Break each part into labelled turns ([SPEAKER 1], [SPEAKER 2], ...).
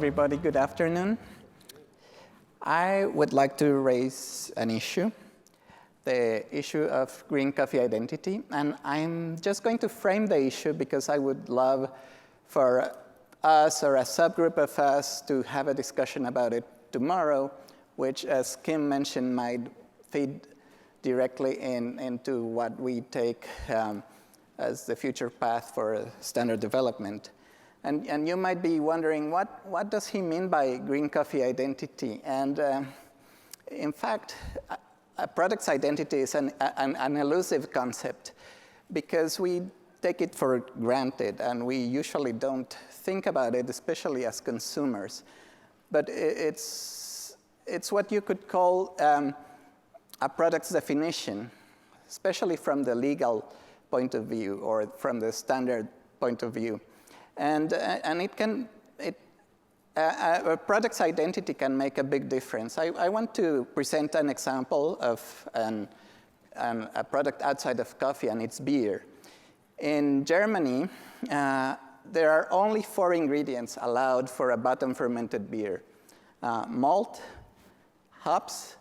[SPEAKER 1] everybody. Good afternoon. I would like to raise an issue, the issue of green coffee identity. And I'm just going to frame the issue because I would love for us or a subgroup of us to have a discussion about it tomorrow, which, as Kim mentioned, might feed directly into what we take as the future path for standard development. And you might be wondering, what does he mean by green coffee identity? And in fact, a product's identity is an elusive concept because we take it for granted, and we usually don't think about it, especially as consumers. But it's what you could call a product's definition, especially from the legal point of view or from the standard point of view. And a product's identity can make a big difference. I want to present an example of a product outside of coffee, and it's beer. In Germany, there are only 4 ingredients allowed for a bottom fermented beer: malt, hops,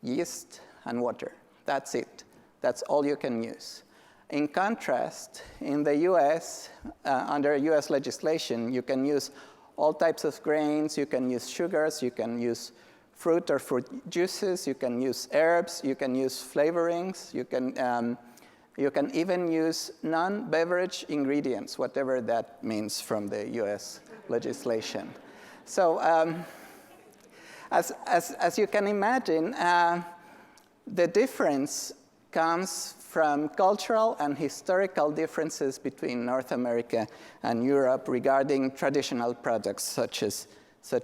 [SPEAKER 1] yeast, and water. That's it. That's all you can use. In contrast, in the US, under US legislation, you can use all types of grains, you can use sugars, you can use fruit or fruit juices, you can use herbs, you can use flavorings, you can even use non-beverage ingredients, whatever that means from the US legislation. So as you can imagine, the difference comes from cultural and historical differences between North America and Europe regarding traditional products such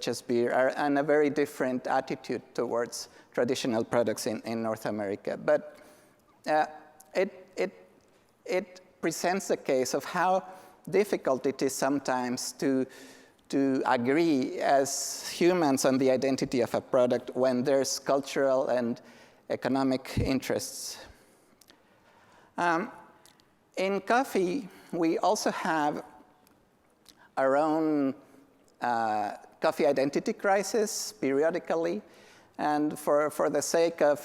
[SPEAKER 1] as beer, and a very different attitude towards traditional products in North America. But it presents a case of how difficult it is sometimes to agree as humans on the identity of a product when there's cultural and economic interests. In coffee, we also have our own coffee identity crisis periodically. And for the sake of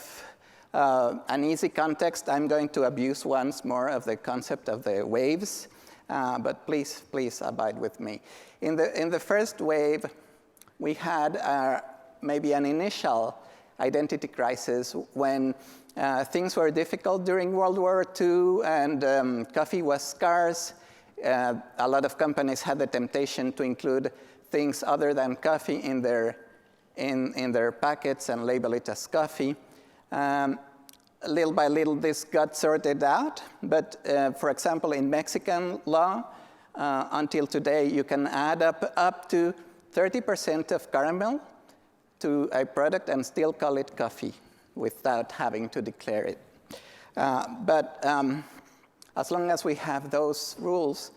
[SPEAKER 1] an easy context, I'm going to abuse once more of the concept of the waves. But please abide with me. In the first wave, we had maybe an initial identity crisis when things were difficult during World War II, and coffee was scarce. A lot of companies had the temptation to include things other than coffee in their packets and label it as coffee. Little by little, this got sorted out. But for example, in Mexican law, until today, you can add up to 30% of caramel to a product and still call it coffee without having to declare it. But as long as we have those rules,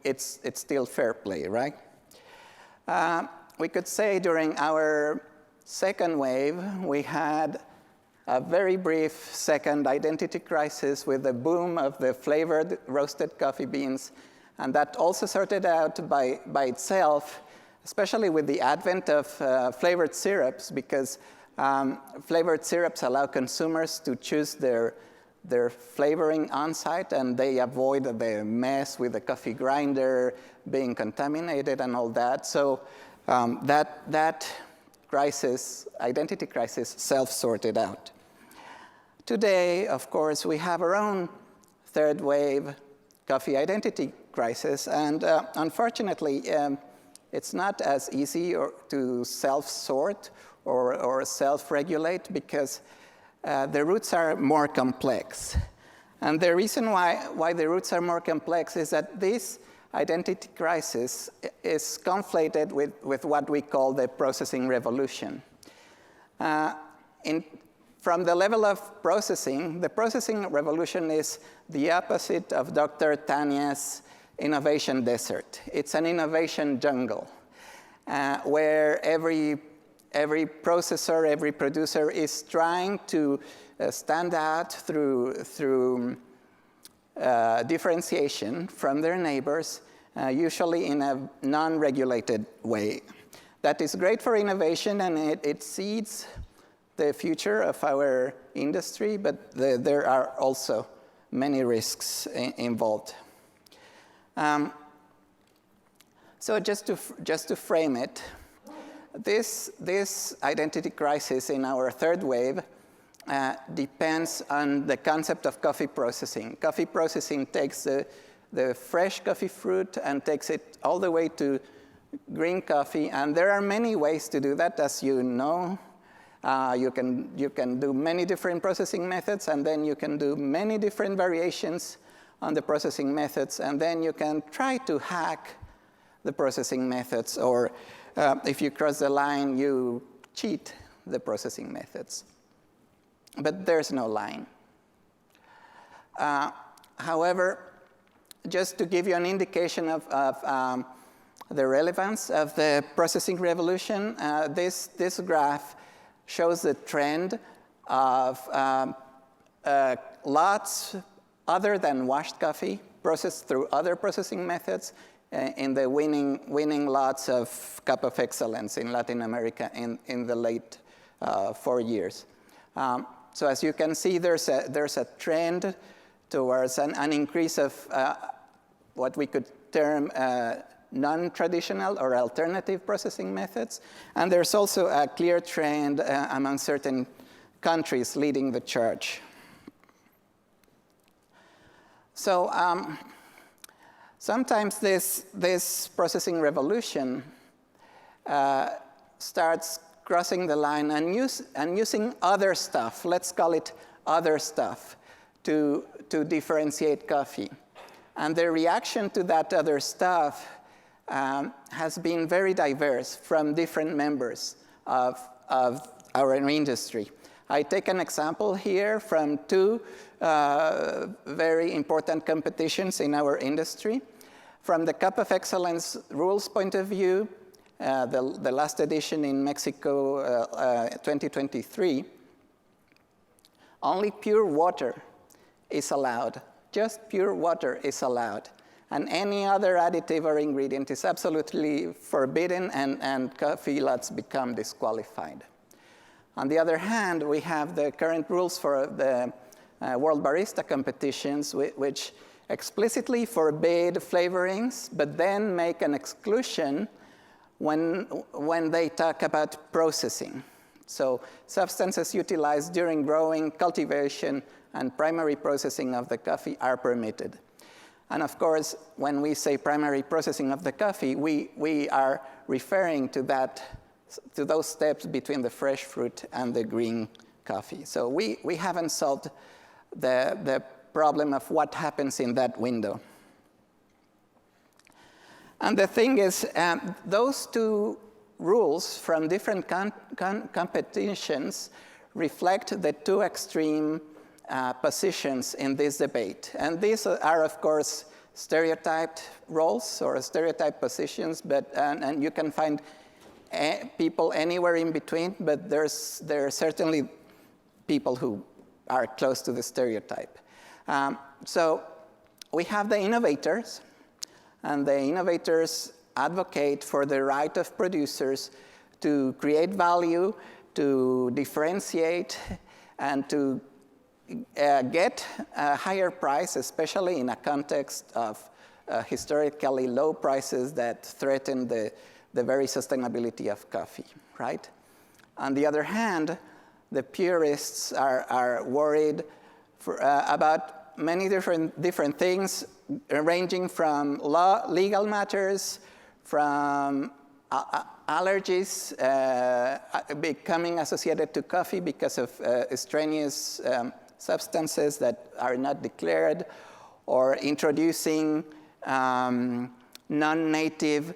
[SPEAKER 1] it's still fair play, right? We could say during our second wave, we had a very brief second identity crisis with the boom of the flavored roasted coffee beans, and that also sorted out by itself, especially with the advent of flavored syrups, because flavored syrups allow consumers to choose their flavoring on-site, and they avoid the mess with the coffee grinder being contaminated and all that. So that crisis, identity crisis, self-sorted out. Today, of course, we have our own third wave coffee identity crisis, and unfortunately, it's not as easy to self-sort or self-regulate because the roots are more complex. And the reason why the roots are more complex is that this identity crisis is conflated with what we call the processing revolution. From the level of processing, the processing revolution is the opposite of Dr. Tanya's innovation desert. It's an innovation jungle where every processor, every producer is trying to stand out through differentiation from their neighbors usually in a non-regulated way. That is great for innovation, and it seeds the future of our industry, but there are also many risks involved. So just to frame it, this identity crisis in our third wave depends on the concept of coffee processing. Coffee processing takes the fresh coffee fruit and takes it all the way to green coffee, and there are many ways to do that, as you know. You can do many different processing methods, and then you can do many different variations on the processing methods, and then you can try to hack the processing methods, or if you cross the line, you cheat the processing methods. But there's no line. However, just to give you an indication of the relevance of the processing revolution, this graph shows the trend of lots other than washed coffee processed through other processing methods in the winning lots of Cup of Excellence in Latin America in the late 4 years. So as you can see, there's a trend towards an increase of what we could term non-traditional or alternative processing methods. And there's also a clear trend among certain countries leading the charge. So sometimes this processing revolution starts crossing the line and using other stuff, let's call it other stuff, to differentiate coffee. And the reaction to that other stuff has been very diverse from different members of our industry. I take an example here from two very important competitions in our industry. From the Cup of Excellence rules point of view, the last edition in Mexico, 2023, only pure water is allowed. Just pure water is allowed. And any other additive or ingredient is absolutely forbidden, and coffee lots become disqualified. On the other hand, we have the current rules for the World Barista competitions, which explicitly forbid flavorings, but then make an exclusion when they talk about processing. So substances utilized during growing, cultivation, and primary processing of the coffee are permitted. And of course, when we say primary processing of the coffee, we are referring to those steps between the fresh fruit and the green coffee. So we haven't solved the problem of what happens in that window. And the thing is, those two rules from different competitions reflect the two extreme positions in this debate. And these are, of course, stereotyped roles or stereotyped positions, and you can find people anywhere in between, but there are certainly people who are close to the stereotype. So we have the innovators, and the innovators advocate for the right of producers to create value, to differentiate, and to get a higher price, especially in a context of historically low prices that threaten the very sustainability of coffee, right? On the other hand, the purists are worried about many different things, ranging from legal matters, from allergies becoming associated to coffee because of extraneous substances that are not declared, or introducing non-native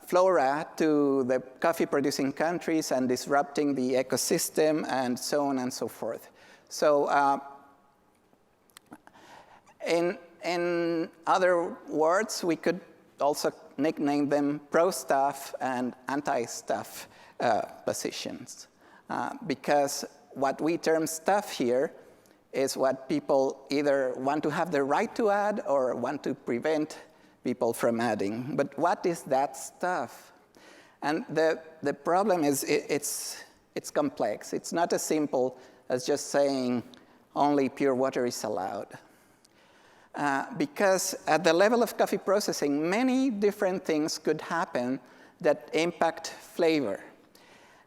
[SPEAKER 1] flora to the coffee-producing countries and disrupting the ecosystem, and so on and so forth. So in other words, we could also nickname them pro-stuff and anti-stuff positions, because what we term stuff here is what people either want to have the right to add or want to prevent people from adding. But what is that stuff? And the problem is it's complex. It's not as simple as just saying only pure water is allowed. Because at the level of coffee processing, many different things could happen that impact flavor.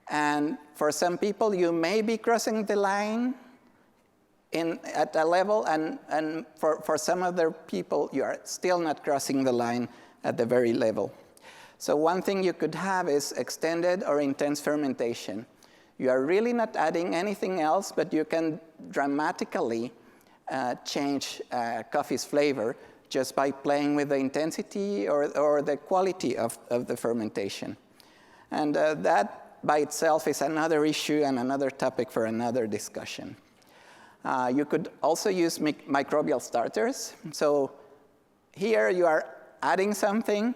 [SPEAKER 1] And for some people, you may be crossing the line at a level, and for some other people, you are still not crossing the line at the very level. So one thing you could have is extended or intense fermentation. You are really not adding anything else, but you can dramatically change coffee's flavor just by playing with the intensity or the quality of the fermentation. And that by itself is another issue and another topic for another discussion. You could also use microbial starters. So here you are adding something,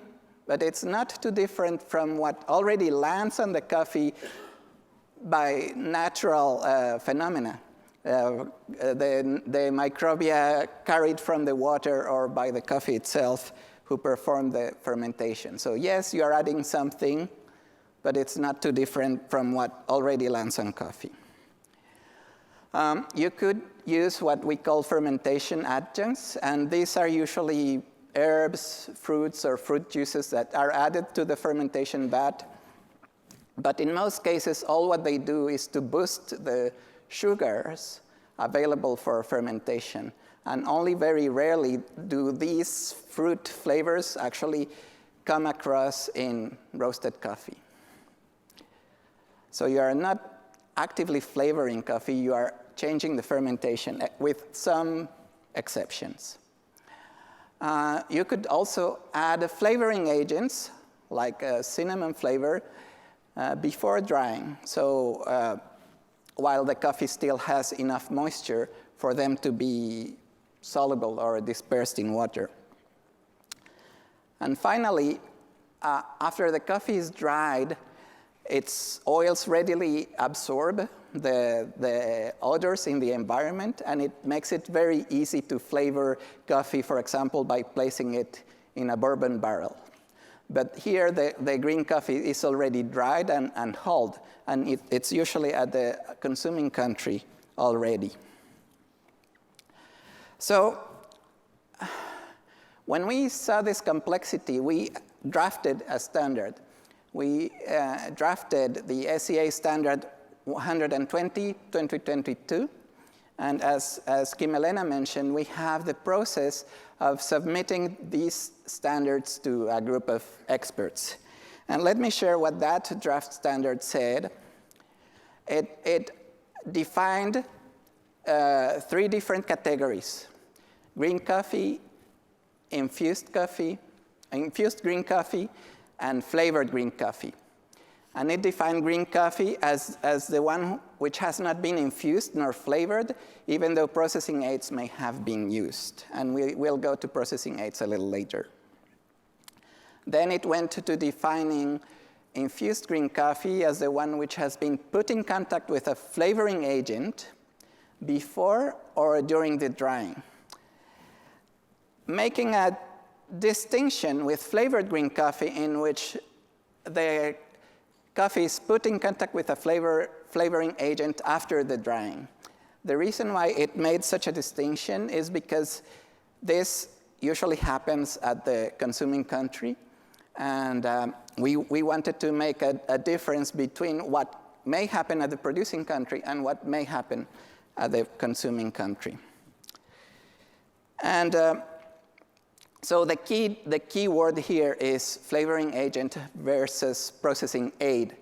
[SPEAKER 1] but it's not too different from what already lands on the coffee by natural phenomena. The microbia carried from the water or by the coffee itself who perform the fermentation. So yes, you are adding something, but it's not too different from what already lands on coffee. You could use what we call fermentation adjuncts, and these are usually herbs, fruits, or fruit juices that are added to the fermentation vat. But in most cases, all what they do is to boost the sugars available for fermentation. And only very rarely do these fruit flavors actually come across in roasted coffee. So you are not actively flavoring coffee, you are changing the fermentation with some exceptions. You could also add flavoring agents, like cinnamon flavor, before drying. So while the coffee still has enough moisture for them to be soluble or dispersed in water. And finally, after the coffee is dried, its oils readily absorb the odors in the environment, and it makes it very easy to flavor coffee, for example, by placing it in a bourbon barrel. But here, the green coffee is already dried and hulled, and it's usually at the consuming country already. So when we saw this complexity, we drafted a standard. We drafted the SEA standard 120/2022, and as Kim Elena mentioned, we have the process of submitting these standards to a group of experts. And let me share what that draft standard said. It defined 3 different categories: green coffee, infused green coffee, and flavored green coffee. And it defined green coffee as the one which has not been infused nor flavored, even though processing aids may have been used. And we'll go to processing aids a little later. Then it went to defining infused green coffee as the one which has been put in contact with a flavoring agent before or during the drying, making a distinction with flavored green coffee in which the coffee is put in contact with a flavoring agent after the drying. The reason why it made such a distinction is because this usually happens at the consuming country, and we wanted to make a difference between what may happen at the producing country and what may happen at the consuming country. And so the key word here is flavoring agent versus processing aid.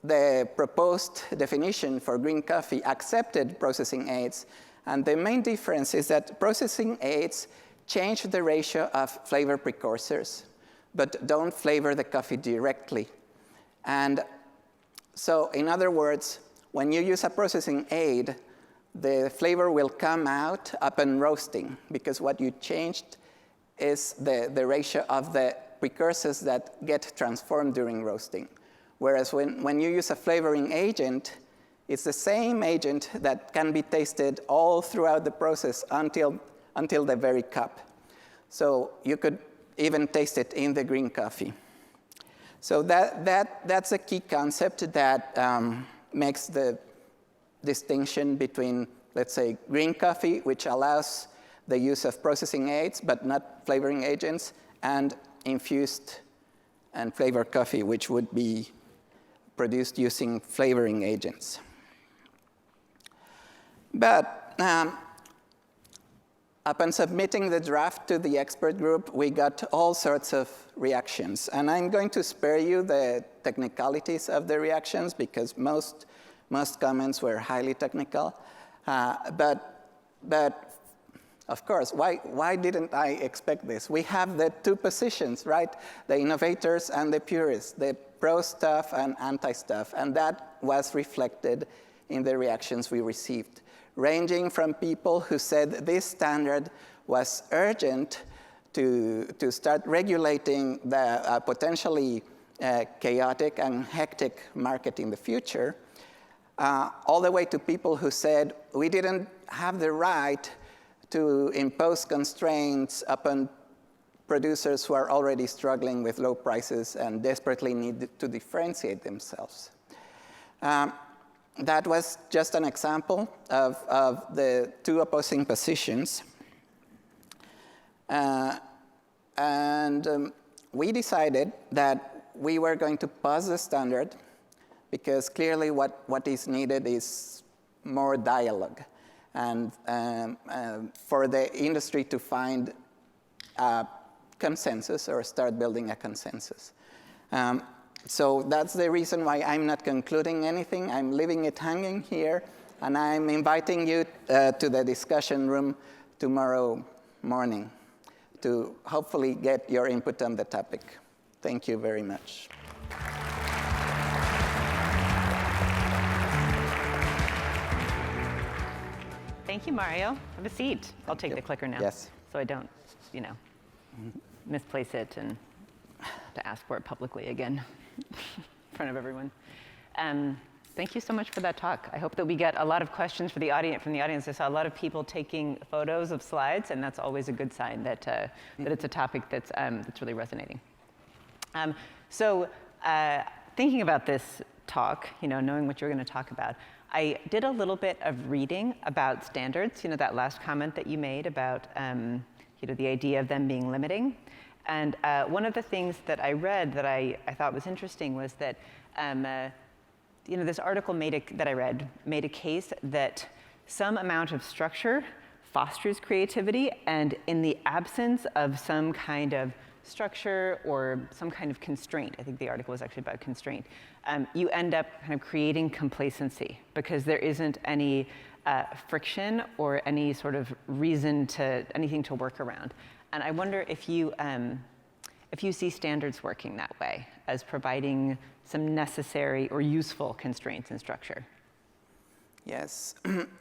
[SPEAKER 1] The proposed definition for green coffee accepted processing aids, and the main difference is that processing aids change the ratio of flavor precursors, but don't flavor the coffee directly. And so, in other words, when you use a processing aid, the flavor will come out upon roasting, because what you changed is the ratio of the precursors that get transformed during roasting. Whereas when you use a flavoring agent, it's the same agent that can be tasted all throughout the process until the very cup. So you could even taste it in the green coffee. So that's a key concept that makes the distinction between, let's say, green coffee, which allows the use of processing aids but not flavoring agents, and infused and flavored coffee, which would be produced using flavoring agents. But upon submitting the draft to the expert group, we got all sorts of reactions. And I'm going to spare you the technicalities of the reactions because most comments were highly technical. But of course, why didn't I expect this? We have the two positions, right? The innovators and the purists, the pro stuff and anti stuff. And that was reflected in the reactions we received, ranging from people who said this standard was urgent to start regulating the potentially chaotic and hectic market in the future, all the way to people who said we didn't have the right to impose constraints upon producers who are already struggling with low prices and desperately need to differentiate themselves. That was just an example of the two opposing positions. We decided that we were going to pause the standard because clearly what is needed is more dialogue and for the industry to find a consensus or start building a consensus. So that's the reason why I'm not concluding anything. I'm leaving it hanging here, and I'm inviting you to the discussion room tomorrow morning to hopefully get your input on the topic. Thank you very much.
[SPEAKER 2] Thank you, Mario. Have a seat. I'll take the clicker now.
[SPEAKER 1] Yes.
[SPEAKER 2] So I don't, misplace it and have to ask for it publicly again in front of everyone. Thank you so much for that talk. I hope that we get a lot of questions from the audience. I saw a lot of people taking photos of slides, and that's always a good sign that it's a topic that's really resonating. Thinking about this talk, knowing what you're going to talk about, I did a little bit of reading about standards, that last comment that you made about the idea of them being limiting. And one of the things that I read that I thought was interesting was that this article that I read made a case that some amount of structure fosters creativity, and in the absence of some kind of structure or some kind of constraint, I think the article was actually about constraint, you end up kind of creating complacency because there isn't any friction or any sort of anything to work around. And I wonder if you see standards working that way as providing some necessary or useful constraints and structure.
[SPEAKER 1] Yes,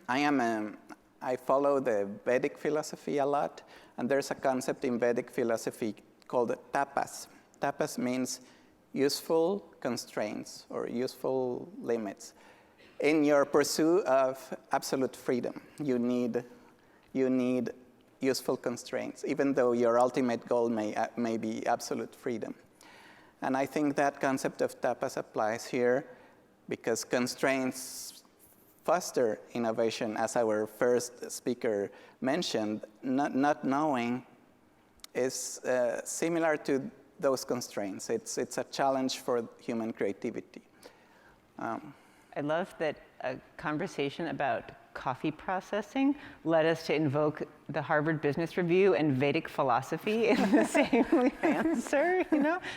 [SPEAKER 1] I follow the Vedic philosophy a lot, and there's a concept in Vedic philosophy called tapas. Tapas means useful constraints or useful limits. In your pursuit of absolute freedom, you need useful constraints, even though your ultimate goal may be absolute freedom. And I think that concept of tapas applies here because constraints foster innovation, as our first speaker mentioned. Not knowing is similar to those constraints. It's a challenge for human creativity.
[SPEAKER 2] I love that a conversation about coffee processing led us to invoke the Harvard Business Review and Vedic philosophy in the same answer,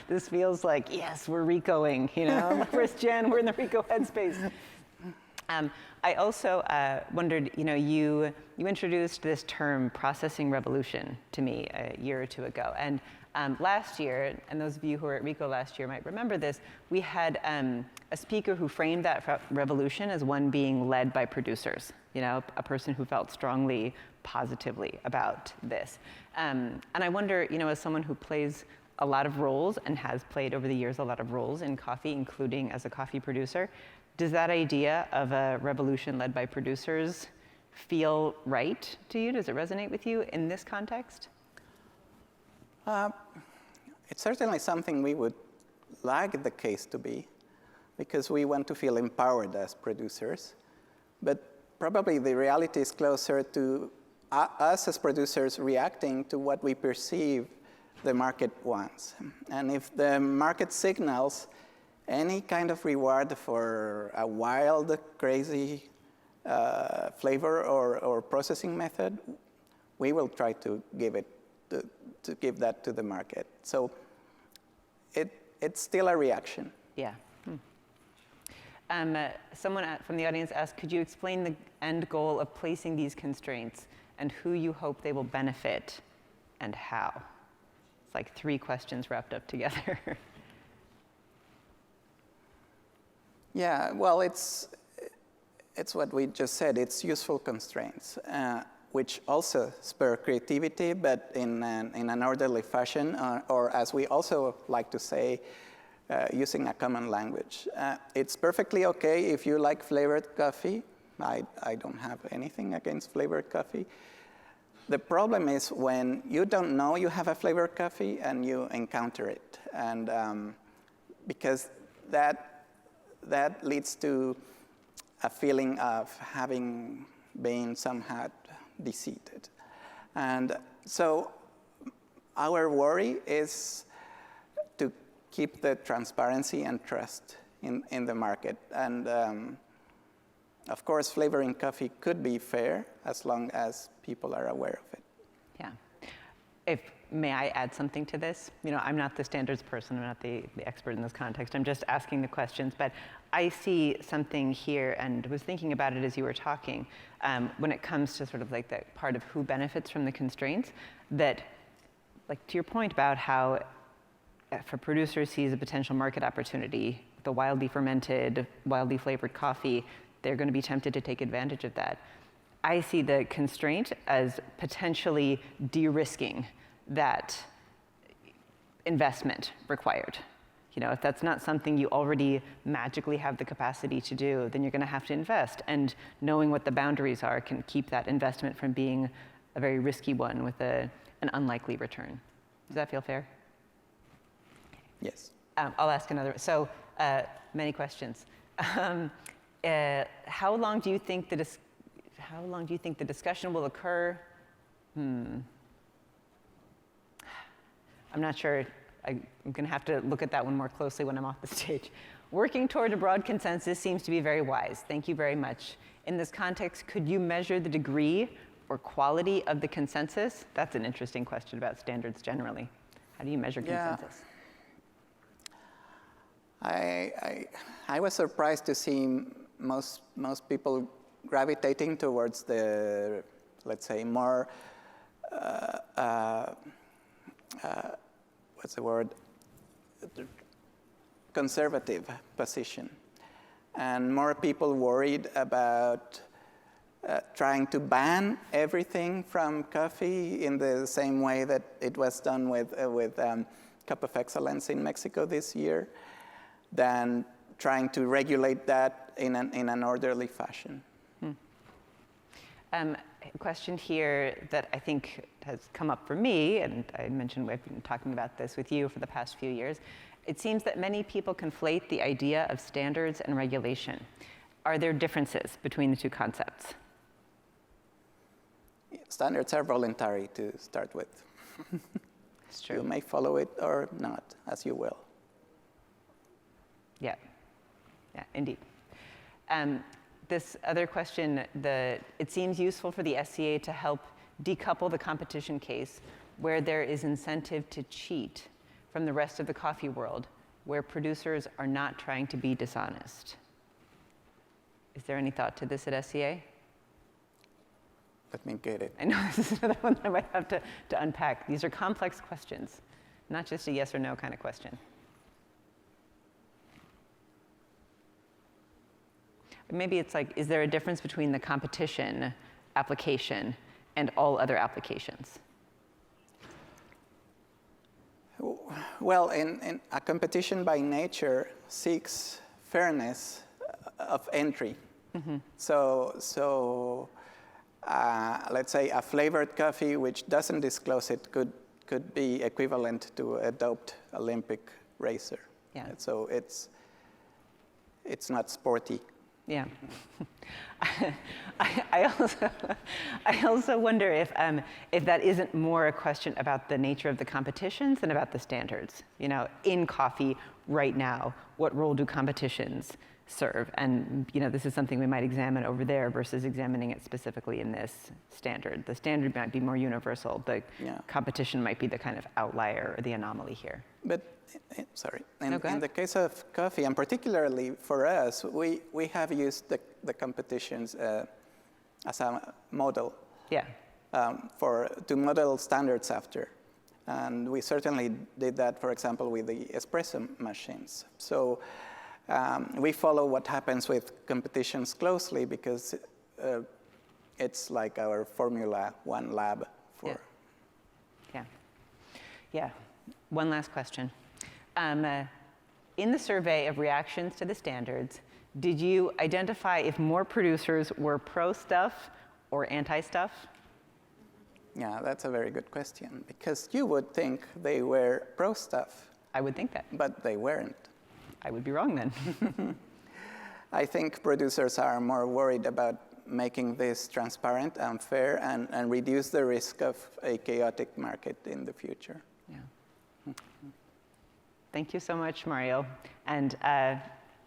[SPEAKER 2] This feels like, yes, we're RICOing, First gen, we're in the RICO headspace. I also wondered, you introduced this term processing revolution to me a year or two ago. And last year, and those of you who were at RICO last year might remember this, we had a speaker who framed that revolution as one being led by producers, a person who felt strongly, positively about this. And I wonder, as someone who plays a lot of roles and has played over the years a lot of roles in coffee, including as a coffee producer, does that idea of a revolution led by producers feel right to you? Does it resonate with you in this context?
[SPEAKER 1] It's certainly something we would like the case to be, because we want to feel empowered as producers. But probably the reality is closer to us as producers reacting to what we perceive the market wants. And if the market signals any kind of reward for a wild, crazy flavor or processing method, we will try to give it to give that to the market. So it's still a reaction.
[SPEAKER 2] Yeah. Someone from the audience asked, could you explain the end goal of placing these constraints and who you hope they will benefit and how? It's like 3 questions wrapped up together.
[SPEAKER 1] Yeah, well, it's what we just said. It's useful constraints, which also spur creativity, but in an orderly fashion, or as we also like to say, using a common language. It's perfectly okay if you like flavored coffee. I don't have anything against flavored coffee. The problem is when you don't know you have a flavored coffee and you encounter it, and because that leads to a feeling of having been somehow deceived. And so our worry is to keep the transparency and trust in the market. And of course, flavoring coffee could be fair as long as people are aware of it.
[SPEAKER 2] Yeah. May I add something to this? You know, I'm not the standards person, I'm not the expert in this context. I'm just asking the questions, but I see something here and was thinking about it as you were talking, when it comes to sort of like that part of who benefits from the constraints, that, like to your point about how if a producer sees a potential market opportunity, the wildly fermented, wildly flavored coffee, they're going to be tempted to take advantage of that. I see the constraint as potentially de-risking that investment required. You know, if that's not something you already magically have the capacity to do, then you're going to have to invest. And knowing what the boundaries are can keep that investment from being a very risky one with an unlikely return. Does that feel fair?
[SPEAKER 1] Yes.
[SPEAKER 2] I'll ask another. So many questions. How long do you think the discussion will occur? I'm not sure. I'm going to have to look at that one more closely when I'm off the stage. Working toward a broad consensus seems to be very wise. Thank you very much. In this context, could you measure the degree or quality of the consensus? That's an interesting question about standards generally. How do you measure consensus?
[SPEAKER 1] I was surprised to see most people gravitating towards the, let's say, more what's the word? Conservative position, and more people worried about trying to ban everything from coffee in the same way that it was done with Cup of Excellence in Mexico this year, than trying to regulate that in an orderly fashion.
[SPEAKER 2] A question here that I think has come up for me, and I mentioned we've been talking about this with you for the past few years. It seems that many people conflate the idea of standards and regulation. Are there differences between the two concepts?
[SPEAKER 1] Standards are voluntary to start with.
[SPEAKER 2] It's true.
[SPEAKER 1] You may follow it or not, as you will.
[SPEAKER 2] Yeah, indeed. This other question, it seems useful for the SCA to help decouple the competition case where there is incentive to cheat from the rest of the coffee world, where producers are not trying to be dishonest. Is there any thought to this at SCA?
[SPEAKER 1] Let me get it.
[SPEAKER 2] I know this is another one that I might have to unpack. These are complex questions, not just a yes or no kind of question. Maybe it's like, is there a difference between the competition application and all other applications?
[SPEAKER 1] Well, in a competition by nature seeks fairness of entry. Mm-hmm. So let's say a flavored coffee which doesn't disclose it could could be equivalent to a doped Olympic racer.
[SPEAKER 2] Yeah.
[SPEAKER 1] So it's not sporty.
[SPEAKER 2] Yeah. I also wonder if that isn't more a question about the nature of the competitions than about the standards. You know, in coffee right now, what role do competitions serve? And you know, this is something we might examine over there versus examining it specifically in this standard. The standard might be more universal. The competition might be the kind of outlier or the anomaly here.
[SPEAKER 1] But sorry, in the case of coffee, and particularly for us, we have used the competitions as a model.
[SPEAKER 2] Yeah.
[SPEAKER 1] To model standards after. And we certainly did that, for example, with the espresso machines. So we follow what happens with competitions closely because it's like our Formula One lab for.
[SPEAKER 2] Yeah. One last question. In the survey of reactions to the standards, did you identify if more producers were pro-stuff or anti-stuff?
[SPEAKER 1] Yeah, that's a very good question, because you would think they were pro-stuff.
[SPEAKER 2] I would think that.
[SPEAKER 1] But they weren't.
[SPEAKER 2] I would be wrong then.
[SPEAKER 1] I think producers are more worried about making this transparent and fair and reduce the risk of a chaotic market in the future.
[SPEAKER 2] Yeah. Thank you so much, Mario. And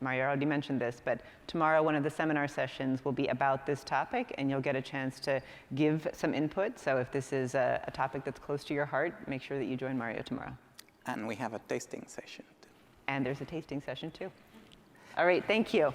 [SPEAKER 2] Mario already mentioned this, but tomorrow one of the seminar sessions will be about this topic, and you'll get a chance to give some input. So if this is a topic that's close to your heart, make sure that you join Mario tomorrow.
[SPEAKER 1] And we have a tasting session too.
[SPEAKER 2] And there's a tasting session too. All right, thank you.